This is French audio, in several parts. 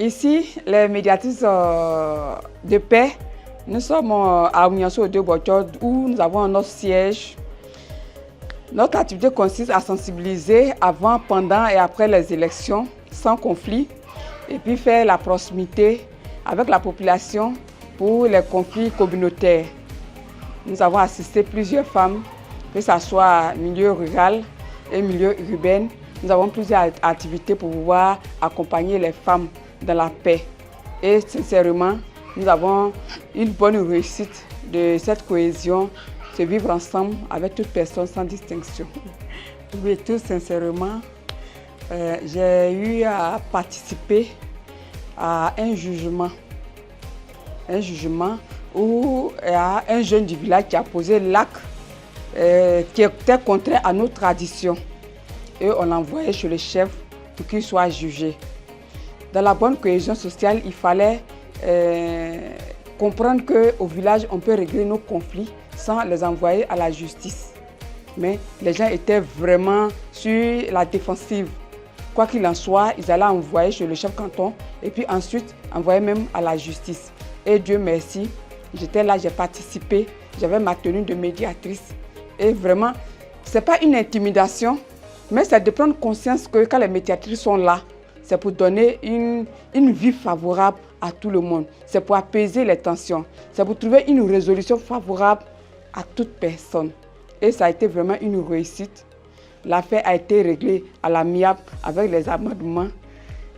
Ici, les médiatrices de paix, nous sommes à Ouniasso-Odo-Bocho où nous avons notre siège. Notre activité consiste à sensibiliser avant, pendant et après les élections sans conflit et puis faire la proximité avec la population pour les conflits communautaires. Nous avons assisté plusieurs femmes, que ce soit milieu rural et milieu urbain. Nous avons plusieurs activités pour pouvoir accompagner les femmes dans la paix. Et sincèrement, nous avons une bonne réussite de cette cohésion, de vivre ensemble avec toute personne sans distinction. Oui, tout sincèrement, j'ai eu à participer à un jugement où il y a un jeune du village qui a posé l'acte qui était contraire à nos traditions. Et on l'a envoyé chez le chef pour qu'il soit jugé. Dans la bonne cohésion sociale, il fallait comprendre qu'au village, on peut régler nos conflits sans les envoyer à la justice. Mais les gens étaient vraiment sur la défensive. Quoi qu'il en soit, ils allaient envoyer chez le chef canton et puis ensuite envoyer même à la justice. Et Dieu merci, j'étais là, j'ai participé, j'avais ma tenue de médiatrice. Et vraiment, ce n'est pas une intimidation, mais c'est de prendre conscience que quand les médiatrices sont là, c'est pour donner une vie favorable à tout le monde. C'est pour apaiser les tensions. C'est pour trouver une résolution favorable à toute personne. Et ça a été vraiment une réussite. L'affaire a été réglée à l'amiable avec les amendements.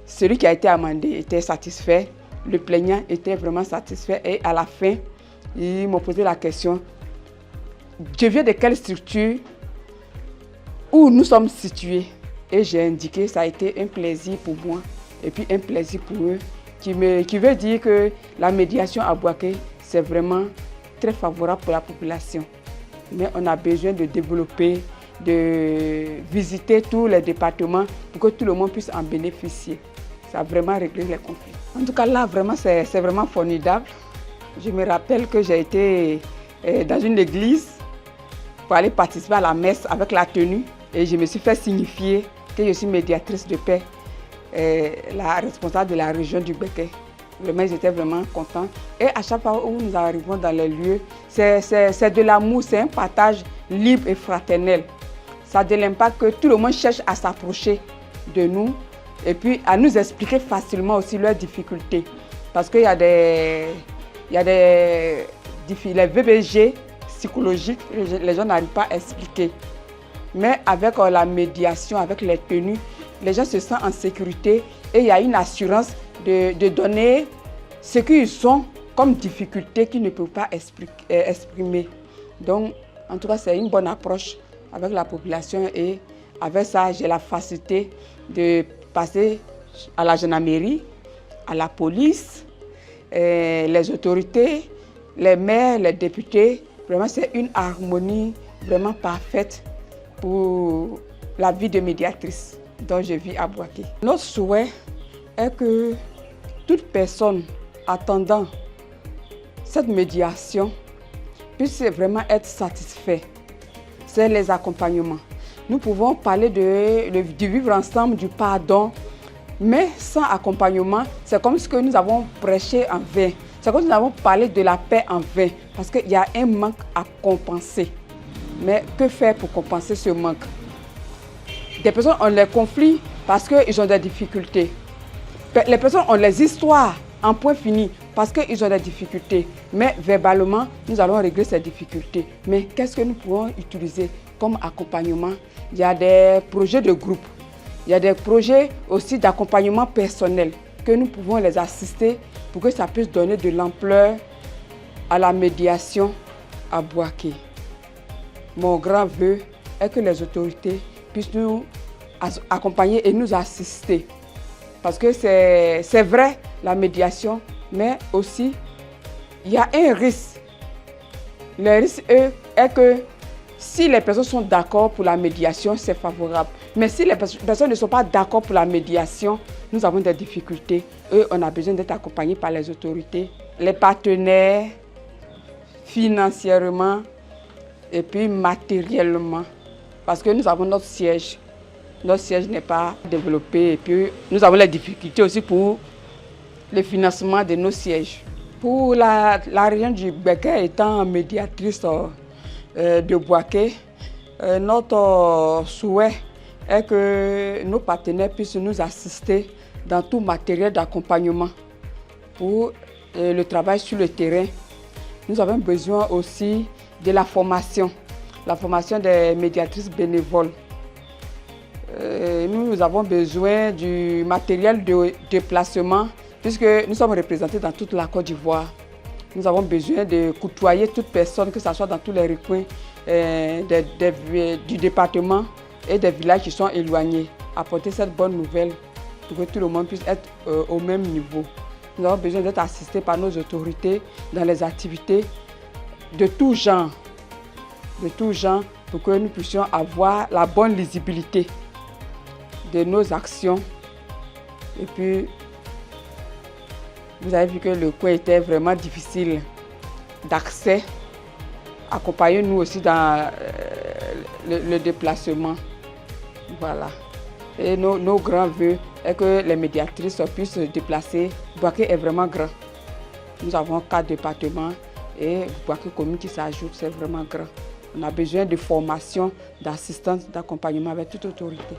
Celui qui a été amendé était satisfait. Le plaignant était vraiment satisfait. Et à la fin, ils m'ont posé la question: je viens de quelle structure où nous sommes situés? Et j'ai indiqué, ça a été un plaisir pour moi et puis un plaisir pour eux, qui veut dire que la médiation à Bouaké, c'est vraiment très favorable pour la population. Mais on a besoin de développer, de visiter tous les départements pour que tout le monde puisse en bénéficier. Ça a vraiment réglé les conflits. En tout cas, là, vraiment, c'est vraiment formidable. Je me rappelle que j'ai été dans une église pour aller participer à la messe avec la tenue et je me suis fait signifier que je suis médiatrice de paix, la responsable de la région du Béquet. Vraiment, j'étais vraiment contente. Et à chaque fois où nous arrivons dans les lieux, c'est de l'amour, c'est un partage libre et fraternel. Ça a de l'impact que tout le monde cherche à s'approcher de nous et puis à nous expliquer facilement aussi leurs difficultés. Parce qu'il y a les VBG psychologiques, les gens n'arrivent pas à expliquer. Mais avec la médiation, avec les tenues, les gens se sentent en sécurité et il y a une assurance de donner ce qu'ils ont comme difficulté qu'ils ne peuvent pas exprimer. Donc, en tout cas, c'est une bonne approche avec la population et avec ça, j'ai la facilité de passer à la gendarmerie, à la police, les autorités, les maires, les députés. Vraiment, c'est une harmonie vraiment parfaite pour la vie de médiatrice dont je vis à Bouaké. Notre souhait est que toute personne attendant cette médiation puisse vraiment être satisfait. C'est les accompagnements. Nous pouvons parler du vivre ensemble, du pardon, mais sans accompagnement, c'est comme ce que nous avons prêché en vain. C'est comme si nous avons parlé de la paix en vain, parce qu'il y a un manque à compenser. Mais que faire pour compenser ce manque? Des personnes ont les conflits parce qu'ils ont des difficultés. Les personnes ont les histoires en point fini parce qu'ils ont des difficultés. Mais verbalement, nous allons régler ces difficultés. Mais qu'est-ce que nous pouvons utiliser comme accompagnement? Il y a des projets de groupe. Il y a des projets aussi d'accompagnement personnel que nous pouvons les assister pour que ça puisse donner de l'ampleur à la médiation à Bouaké. Mon grand vœu est que les autorités puissent nous accompagner et nous assister. Parce que c'est vrai, la médiation, mais aussi, il y a un risque. Le risque est que si les personnes sont d'accord pour la médiation, c'est favorable. Mais si les personnes ne sont pas d'accord pour la médiation, nous avons des difficultés. On a besoin d'être accompagnés par les autorités, les partenaires, financièrement, et puis matériellement, parce que nous avons notre siège. Notre siège n'est pas développé et puis nous avons les difficultés aussi pour le financement de nos sièges. Pour la région du Bégué étant médiatrice de Bouaké, notre souhait est que nos partenaires puissent nous assister dans tout matériel d'accompagnement pour le travail sur le terrain. Nous avons besoin aussi de la formation des médiatrices bénévoles. Nous avons besoin du matériel de déplacement puisque nous sommes représentés dans toute la Côte d'Ivoire. Nous avons besoin de côtoyer toute personne, que ce soit dans tous les recoins du département et des villages qui sont éloignés. Apporter cette bonne nouvelle pour que tout le monde puisse être au même niveau. Nous avons besoin d'être assistés par nos autorités dans les activités de tout genre, pour que nous puissions avoir la bonne lisibilité de nos actions. Et puis, vous avez vu que le coin était vraiment difficile d'accès. Accompagnez-nous aussi dans le déplacement. Voilà. Et nos grands vœux est que les médiatrices puissent se déplacer. Bouaké est vraiment grand. Nous avons 4 départements et Bouaké commune qui s'ajoute, c'est vraiment grand. On a besoin de formation, d'assistance, d'accompagnement avec toute autorité.